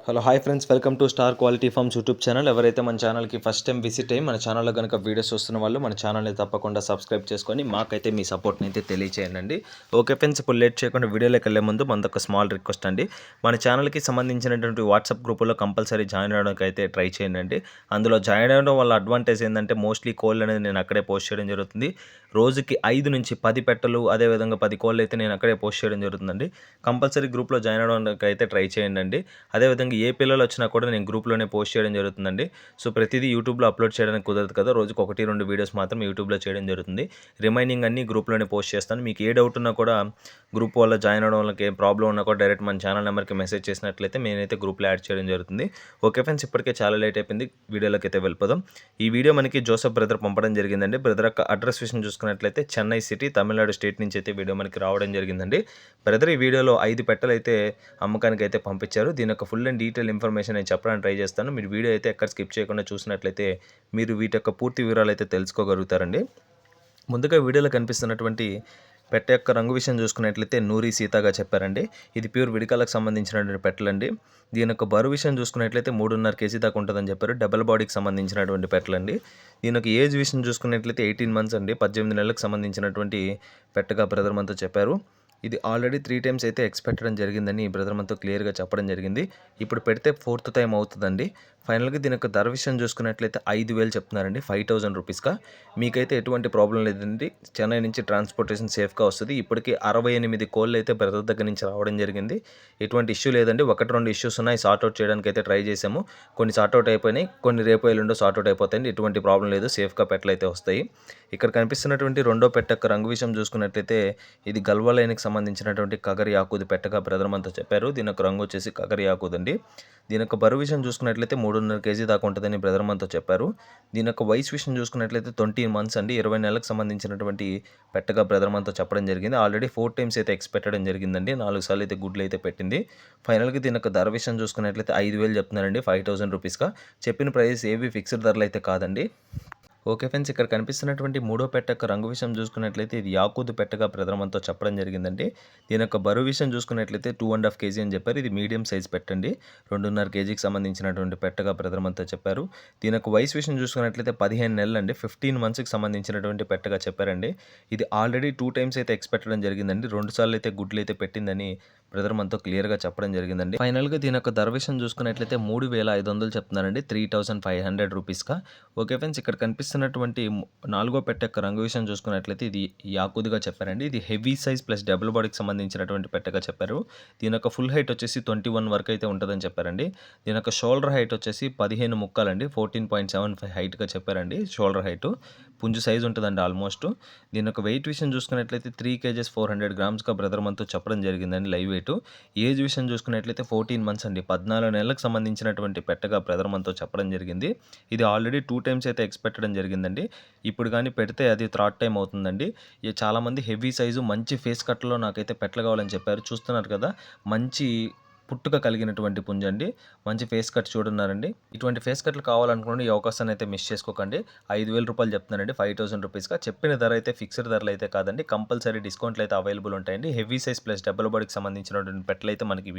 Hello hi friends, welcome to star quality farms YouTube channel. ఎవరైతే మన ఛానల్కి first time visit అయ్యి మన ఛానల్లో కనుక వీడియోస్ వస్తున్న వాళ్ళు మన ఛానల్ని తప్పకుండా సబ్స్క్రైబ్ చేసుకొని మాకైతే మీ సపోర్ట్ని అయితే తెలియచేయండి. ఓకే ఫ్రెండ్స్, ఇప్పుడు లేట్ చేయకుండా వీడియోలోకి వెళ్ళే ముందు మనదొక స్మాల్ రిక్వెస్ట్ అండి. మన ఛానల్కి సంబంధించినటువంటి వాట్సాప్ గ్రూపులో కంపల్సరీ జాయిన్ అవ్వడానికి అయితే ట్రై చేయండి. అందులో జాయిన్ అవ్వడం వల్ల అడ్వాంటేజ్ ఏంటంటే మోస్ట్లీ కోళ్ళు అనేది నేను అక్కడే పోస్ట్ చేయడం జరుగుతుంది. రోజుకి 5 నుంచి 10 పెట్టలు, అదేవిధంగా 10 కోళ్ళు అయితే నేను అక్కడే పోస్ట్ చేయడం జరుగుతుందండి. కంపల్సరీ గ్రూప్లో జాయిన్ అవ్వడానికి అయితే ట్రై చేయండి. అదేవిధంగా ఏ పిల్లలు వచ్చినా కూడా నేను గ్రూప్లోనే పోస్ట్ చేయడం జరుగుతుందండి. సో ప్రతిదీ యూట్యూబ్లో అప్లోడ్ చేయడానికి కుదరదు కదా, రోజుకి 1-2 వీడియోస్ మాత్రం యూట్యూబ్లో చేయడం జరుగుతుంది. రిమైనింగ్ అన్ని గ్రూప్లోనే పోస్ట్ చేస్తాను. మీకు ఏ డౌట్ ఉన్నా కూడా గ్రూప్ వల్ల జాయిన్ అవ్వడం వల్ల ఏం ప్రాబ్లం ఉన్నా కూడా డైరెక్ట్ మన ఛానల్ నెంబర్కి మెసేజ్ చేసినట్లయితే నేనైతే గ్రూప్లో యాడ్ చేయడం జరుగుతుంది. ఓకే ఫ్రెండ్స్, ఇప్పటికే చాలా లేట్ అయిపోయింది, వీడియోలోకి అయితే వెళ్ళిపోదాం. ఈ వీడియో మనకి జోసఫ్ బ్రదర్ పంపడం జరిగిందండి. బ్రదర్ యొక్క అడ్రస్ విషయం చూసుకున్నట్లయితే చెన్నై సిటీ, తమిళనాడు స్టేట్ నుంచి అయితే వీడియో మనకి రావడం జరిగిందండి. బ్రదర్ ఈ వీడియోలో 5 పెట్టలు అయితే అమ్మకానికి అయితే పంపించారు. దీని యొక్క ఫుల్ అండ్ డీటెయిల్ ఇన్ఫర్మేషన్ నేను చెప్పడానికి ట్రై చేస్తాను. మీరు వీడియో అయితే ఎక్కడ స్కిప్ చేయకుండా చూసినట్లయితే మీరు వీటి యొక్క పూర్తి వివరాలు అయితే తెలుసుకోగలుగుతారండి. ముందుగా వీడియోలో కనిపిస్తున్నటువంటి పెట్ట యొక్క రంగు విషయం చూసుకున్నట్లయితే నూరి సీతాగా చెప్పారండి. ఇది ప్యూర్ విడికాలకు సంబంధించినటువంటి పెట్టలండి. దీని యొక్క బరువు విషయం చూసుకున్నట్లయితే 3.5 కేజీ దాకా ఉంటుందని చెప్పారు. డబల్ బాడీకి సంబంధించినటువంటి పెట్టలండి. దీని యొక్క ఏజ్ విషయం చూసుకున్నట్లయితే 18 మంత్స్ అండి. 18 నెలలకు సంబంధించినటువంటి పెట్టగా బ్రదర్ మనతో చెప్పారు. ఇది ఆల్రెడీ 3 టైమ్స్ అయితే ఎక్స్పెక్ట్ జరిగిందని బ్రదర్ మనతో క్లియర్గా చెప్పడం జరిగింది. ఇప్పుడు పెడితే 4th టైం అవుతుందండి. ఫైనల్గా దీని యొక్క ధర విషయం చూసుకున్నట్లయితే 5,000 చెప్తున్నారండి, 5,000 రూపీస్గా. మీకైతే ఎటువంటి ప్రాబ్లం లేదండి. చెన్నై నుంచి ట్రాన్స్పోర్టేషన్ సేఫ్గా వస్తుంది. ఇప్పటికీ 68 కోళ్ళు అయితే బ్రదర్ దగ్గర నుంచి రావడం జరిగింది. ఎటువంటి ఇష్యూ లేదండి. 1-2 ఇష్యూస్ ఉన్నాయి, సార్ట్అవుట్ చేయడానికి అయితే ట్రై చేసాము. కొన్ని సార్ట్అవుట్ అయిపోయినాయి, కొన్ని రేపు ఎల్లుండో సార్ట్అవుట్ అయిపోతాయండి. ఎటువంటి ప్రాబ్లం లేదు, సేఫ్గా పెట్టలు అయితే వస్తాయి. ఇక్కడ కనిపిస్తున్నటువంటి రెండో పెట్ట యొక్క రంగు విషయం చూసుకున్నట్లయితే ఇది గల్వా లైన్కి సంబంధించినటువంటి కగరి యాకూద్ పెట్టగా బ్రదర్ మనతో చెప్పారు. దీని యొక్క రంగు వచ్చేసి కగరి యాకూద్ అండి. దీని యొక్క బరువు విషయం చూసుకున్నట్లయితే 3.5 కేజీ దాకా ఉంటుందని బ్రదర్ మనతో చెప్పారు. దీని యొక్క వయసు విషయం చూసుకున్నట్లయితే 20 మంత్స్ అండి. 20 నెలలకు సంబంధించినటువంటి పెట్టగా బ్రదర్ మనతో చెప్పడం జరిగింది. ఆల్రెడీ 4 టైమ్స్ అయితే ఎక్స్పెక్ట్ జరిగిందండి. 4 సార్లు అయితే గుడ్లు అయితే పెట్టింది. ఫైనల్గా దీని యొక్క ధర విషయం చూసుకున్నట్లయితే 5,000 చెప్తున్నారండి, 5,000 రూపీస్గా. చెప్పిన ప్రైస్ ఏవి ఫిక్స్డ్ ధరలు అయితే కాదండి. ఓకే ఫ్రెండ్స్, ఇక్కడ కనిపిస్తున్నటువంటి మూడో పెట్ట యొక్క రంగు విషయం చూసుకున్నట్లయితే ఇది యాకూద్ పెట్టగా బ్రదర్ మనతో చెప్పడం జరిగిందండి. దీని యొక్క బరువు విషయం చూసుకున్నట్లయితే 2.5 కేజీ అని చెప్పారు. ఇది మీడియం సైజ్ పెట్టండి. 2.5 కేజీకి సంబంధించినటువంటి పెట్టగా బ్రదర్ మనతో చెప్పారు. దీని యొక్క వయసు విషయం చూసుకున్నట్లయితే 15 నెలలు అండి. 15 మంత్స్కి సంబంధించినటువంటి పెట్టగా చెప్పారండి. ఇది ఆల్రెడీ 2 టైమ్స్ అయితే ఎక్స్పెక్ట్ జరిగిందండి. 2 సార్లు అయితే గుడ్లు అయితే పెట్టిందని బ్రదర్ మనతో క్లియర్గా చెప్పడం జరిగిందండి. ఫైనల్గా దీని యొక్క ధర విషయం చూసుకున్నట్లయితే 3,500 చెప్తున్నారండి, 3,500 రూపీస్గా. ఓకే ఫ్రెండ్స్, ఇక్కడ కనిపిస్తున్నటువంటి నాలుగో పెట్ట యొక్క రంగు విషయం చూసుకున్నట్లయితే ఇది యాకూద్గా చెప్పారండి. ఇది హెవీ సైజ్ ప్లస్ డబుల్ బాడీకి సంబంధించినటువంటి పెట్టగా చెప్పారు. దీని యొక్క ఫుల్ హైట్ వచ్చేసి 21 వరకు అయితే ఉంటుందని చెప్పారండి. దీని యొక్క షోల్డర్ హైట్ వచ్చేసి 15 ముక్కాలండి, 14.75 హైట్గా చెప్పారండి. షోల్డర్ హైట్ పుంజు సైజ్ ఉంటుందండి ఆల్మోస్ట్. దీని యొక్క వెయిట్ విషయం చూసుకున్నట్లయితే 3 kgs 400 గ్రామ్స్గా బ్రదర్ మనతో చెప్పడం జరిగిందండి లైవ్ వెయిట్. ఏజ్ విషయం చూసుకున్నట్లయితే 14 మంత్స్ అండి. 14 నెలలకు సంబంధించినటువంటి పెట్టగా బ్రదర్ మనతో చెప్పడం జరిగింది. ఇది ఆల్రెడీ 2 టైమ్స్ అయితే ఎక్స్పెక్ట్ జరిగిందండి. ఇప్పుడు కానీ పెడితే అది 3rd టైం అవుతుందండి. చాలామంది హెవీ సైజు మంచి ఫేస్ కట్లో నాకైతే పెట్టలు కావాలని చెప్పారు. చూస్తున్నారు కదా, మంచి పుట్టుక కలిగినటువంటి పుంజండి. మంచి ఫేస్ కట్ చూడున్నారండి. ఇటువంటి ఫేస్ కట్లు కావాలనుకోండి, ఈ అవకాశాన్ని అయితే మిస్ చేసుకోకండి. 5,000 రూపాయలు చెప్తున్నారండి, 5,000 రూపీస్గా. చెప్పిన ధర అయితే ఫిక్స్డ్ ధరలు అయితే కాదండి. కంపల్సరీ డిస్కౌంట్లు అయితే అవైలబుల్ ఉంటాయండి. హెవీ సైజ్ ప్లస్ డబుల్ బాడీకి సంబంధించినటువంటి పెట్టలు అయితే మనకి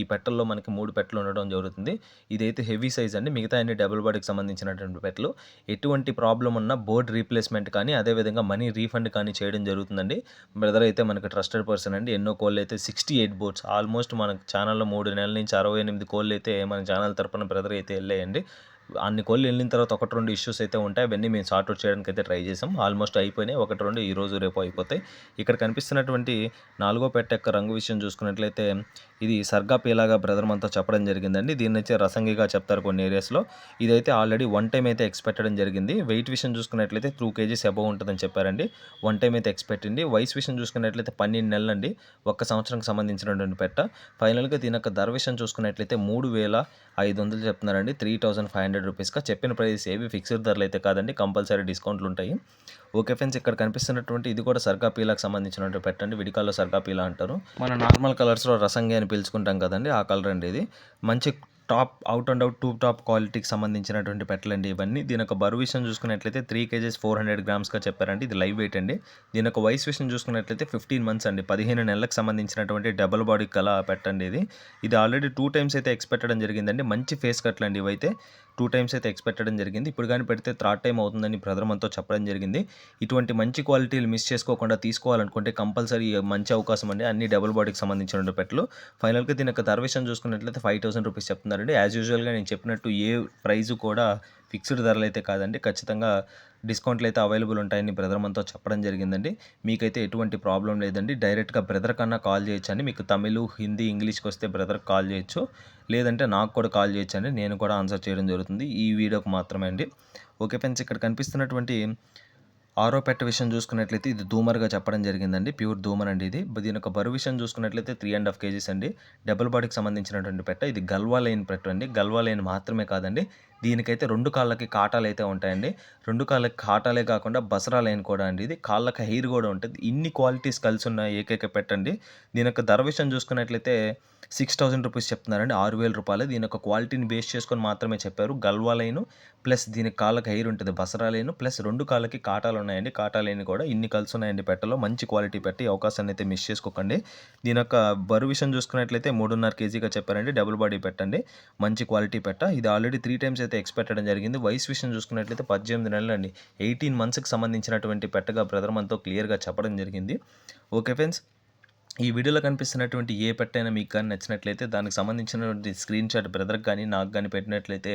ఈ పెట్టల్లో మనకి 3 పెట్టలు ఉండడం జరుగుతుంది. ఇదైతే హెవీ సైజ్ అండి. మిగతా అన్ని డబుల్ బాడీకి సంబంధించినటువంటి పెట్టలు. ఎటువంటి ప్రాబ్లం ఉన్నా బోర్డ్ రీప్లేస్మెంట్ కానీ అదేవిధంగా మనీ రీఫండ్ కానీ చేయడం జరుగుతుందండి. బ్రదర్ అయితే మనకి ట్రస్టెడ్ పర్సన్ అండి. ఎన్నో కోళ్ళు అయితే 68 బోర్డ్స్ ఆల్మోస్ట్ మన ఛానల్లో 3 నెలల నుంచి 68 కోళ్ళు అయితే మన ఛానల్ తరపున బ్రదర్ అయితే వెళ్ళాయండి. అన్ని కోళ్ళు వెళ్ళిన తర్వాత 1-2 ఇష్యూస్ అయితే ఉంటాయి. అవన్నీ మేము సార్ట్అవుట్ చేయడానికి అయితే ట్రై చేసాం. ఆల్మోస్ట్ అయిపోయినాయి. 1-2 ఈ రోజు రేపు అయిపోతాయి. ఇక్కడ కనిపిస్తున్నటువంటి నాలుగో పెట్ట యొక్క రంగు విషయం చూసుకున్నట్లయితే ఇది సర్గా పీలాగా బ్రదర్ మనతో చెప్పడం జరిగిందండి. దీన్ని అయితే రసంగిగా చెప్తారు కొన్ని ఏరియాస్లో. ఇదైతే ఆల్రెడీ 1 టైం అయితే ఎక్స్పెక్ట్ జరిగింది. వెయిట్ విషయం చూసుకున్నట్లయితే 2 kgs అబవ్ ఉంటుందని చెప్పారండి. 1 టైం అయితే ఎక్స్పెక్ట్ అండి. వయసు విషయం చూసుకున్నట్లయితే 12 నెలలు అండి. 1 సంవత్సరానికి సంబంధించినటువంటి పెట్ట. ఫైనల్గా దీని యొక్క ధర విషయం చూసుకున్నట్లయితే 3,500 చెప్తున్నారండి, 3,500 రూపీస్గా. చెప్పిన ప్రైస్ ఏవి ఫిక్స్డ్ ధరలు అయితే కాదండి. కంపల్సరీ డిస్కౌంట్లు ఉంటాయి. ఓకే ఫ్రెండ్స్, ఇక్కడ కనిపిస్తున్నటువంటి ఇది కూడా సర్గా పీలాకి సంబంధించినటువంటి పెట్టండి. విడికాల్లో సర్గా పీలా అంటారు. మన నార్మల్ కలర్స్లో రసంగి అని పిలుచుకుంటాం కదండి, ఆ కలర్ అండి ఇది. మంచి అవుట్ అండ్ అవుట్ టాప్ క్వాలిటీకి సంబంధించినటువంటి పెట్టలండి ఇవన్నీ. దీని యొక్క బరువు విషయం చూసుకున్నట్లయితే 3 కేజెస్ 400 గ్రామ్స్‌గా చెప్పారండి. ఇది లైవ్ వెయిట్ అండి. దీని యొక్క వయసు విషయం చూసుకున్నట్లయితే 15 మంత్స్ అండి. 15 నెలలకు సంబంధించినటువంటి డబుల్ బాడీ కల పెట్టండి ఇది. ఇది ఆల్రెడీ 2 టైమ్స్ అయితే ఎగ్స్ పెట్టడం జరిగిందండి. మంచి ఫేస్ కట్లండి ఇవైతే. 2 టైమ్స్ అయితే ఎగ్స్ పెట్టడం జరిగింది. ఇప్పుడు గాని పెడితే థర్డ్ టైమ్ అవుతుందని బ్రదర్ మనతో చెప్పడం జరిగింది. ఇటువంటి మంచి క్వాలిటీలు మిస్ చేసుకోకుండా తీసుకోవాలనుకుంటే కంపల్సరీ మంచి అవకాశం అండి. అన్ని డబుల్ బాడీకి సంబంధించిన పెట్టలు. ఫైనల్‌గా దీని యొక్క ధర విషయం చూసుకున్నట్లయితే 5000 రూపీస్ చెప్తున్నారండి. యాజ్ యూజువల్‌గా నేను చెప్పినట్టు ఏ ప్రైస్ కూడా ఫిక్స్డ్ ధరలైతే కాదండి. ఖచ్చితంగా డిస్కౌంట్లు అయితే అవైలబుల్ ఉంటాయని బ్రదర్ మనతో చెప్పడం జరిగిందండి. మీకైతే ఎటువంటి ప్రాబ్లం లేదండి. డైరెక్ట్‌గా బ్రదర్ కన్నా కాల్ చేయొచ్చండి. మీకు తమిళ్, హిందీ, ఇంగ్లీష్‌కి వస్తే బ్రదర్‌కి కాల్ చేయొచ్చు. లేదంటే నాకు కూడా కాల్ చేయొచ్చండి. నేను కూడా ఆన్సర్ చేయడం జరుగుతుంది. ఈ వీడియోకి మాత్రమే అండి. ఓకే ఫ్రెండ్స్, ఇక్కడ కనిపిస్తున్నటువంటి ఆరో పెట్ట విషయం చూసుకున్నట్లయితే ఇది దూమర్గా చెప్పడం జరిగిందండి. ప్యూర్ దూమర్ అండి ఇది. దీని యొక్క బరువు విషయం చూసుకున్నట్లయితే 3.5 కేజీస్ అండి. డబుల్ బాడీకి సంబంధించినటువంటి పెట్ట. ఇది గల్వా లైన్ పెట్ట అండి. గల్వా లైన్ మాత్రమే కాదండి, దీనికైతే 2 కాళ్ళకి కాటాలు అయితే ఉంటాయండి. 2 కాళ్ళకి కాటాలే కాకుండా బసరా లైన్ కూడా అండి ఇది. కాళ్ళకి హెయిర్ కూడా ఉంటుంది. ఇన్ని క్వాలిటీస్ కలిసి ఉన్న ఏకైక పెట్టండి. దీని యొక్క ధర విషయం చూసుకున్నట్లయితే 6000 రూపీస్ చెప్తున్నారండి. 6000 రూపాయలు. దీని యొక్క క్వాలిటీని బేస్ చేసుకొని మాత్రమే చెప్పారు. గల్వా లైను ప్లస్ దీనికి కాళ్ళకి హెయిర్ ఉంటుంది, బసరా లైను ప్లస్ 2 కాళ్ళకి కాటాలు ఉన్నాయండి. కాటా లైన్ కూడా ఇన్ని కలిసి ఉన్నాయండి పెట్టలో. మంచి క్వాలిటీ పెట్టి ఈ అవకాశాన్ని అయితే మిస్ చేసుకోకండి. దీని యొక్క బరువు విషయం చూసుకున్నట్లయితే 3.5 కేజీగా చెప్పారండి. డబుల్ బాడీ పెట్టండి. మంచి క్వాలిటీ పెట్ట. ఇది ఆల్రెడీ 3 టైమ్స్ అయితే ఎగ్స్ పెట్టడం జరిగింది. వయసు విషయం చూసుకున్నట్లయితే 18 నెలలండి. 18 మంత్స్కి సంబంధించినటువంటి పెట్టగా బ్రదర్ మనతో క్లియర్గా చెప్పడం జరిగింది. ఓకే ఫ్రెండ్స్, ఈ వీడియోలో కనిపిస్తున్నటువంటి ఏ పెట్టైనా మీకు కానీ నచ్చినట్లయితే దానికి సంబంధించినటువంటి స్క్రీన్ షాట్ బ్రదర్కి కానీ నాకు కానీ పెట్టినట్లయితే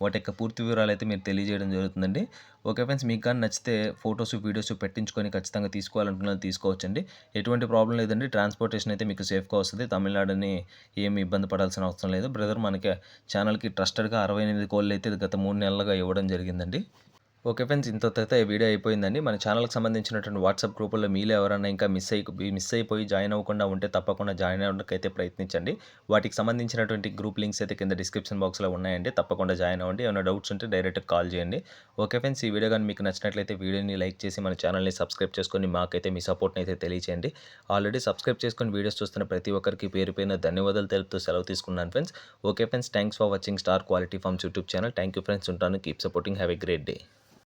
వాటి యొక్క పూర్తి వివరాలు అయితే మీరు తెలియజేయడం జరుగుతుందండి. ఓకే ఫ్రెండ్స్, మీకు కానీ నచ్చితే ఫొటోస్, వీడియోస్ పెట్టించుకొని ఖచ్చితంగా తీసుకోవాలనుకున్నది తీసుకోవచ్చండి. ఎటువంటి ప్రాబ్లం లేదండి. ట్రాన్స్పోర్టేషన్ అయితే మీకు సేఫ్గా వస్తుంది. తమిళనాడుని ఏమి ఇబ్బంది పడాల్సిన అవసరం లేదు. బ్రదర్ మనకి ఛానల్కి ట్రస్టెడ్గా 68 కోళ్ళు అయితే గత 3 నెలలుగా ఇవ్వడం జరిగిందండి. ఓకే ఫ్రెండ్స్, ఇంతతో ఈ వీడియో అయిపోయిందండి. మన ఛానల్కి సంబంధించినటువంటి వాట్సాప్ గ్రూపుల్లో మీలో ఎవరైనా ఇంకా మిస్ అయిపోయి జాయిన్ అవ్వకుండా ఉంటే తప్పకుండా జాయిన్ అవ్వడానికి అయితే ప్రయత్నించండి. వాటికి సంబంధించినటువంటి గ్రూప్ లింక్స్ అయితే కింద డిస్క్రిప్షన్ బాక్స్లో ఉన్నాయండి. తప్పకుండా జాయిన్ అవ్వండి. ఏమైనా డౌట్స్ ఉంటే డైరెక్ట్గా కాల్ చేయండి. ఓకే ఫ్రెండ్స్, ఈ వీడియో కానీ మీకు నచ్చినట్లయితే వీడియోని లైక్ చేసి మన ఛానల్ని సబ్స్క్రైబ్ చేసుకొని మాకైతే మీ సపోర్ట్ని అయితే తెలియచేయండి. ఆల్రెడీ సబ్స్క్రైబ్ చేసుకొని వీడియోస్ చూస్తున్న ప్రతి ఒక్కరికి పేరు పైన ధన్యవాదాలు తెలుపుతూ సెలవు తీసుకున్నాను friends. Okay friends, thanks for watching star quality farms YouTube channel. Thank you friends, ఉంటాను. Keep supporting. Have a great day.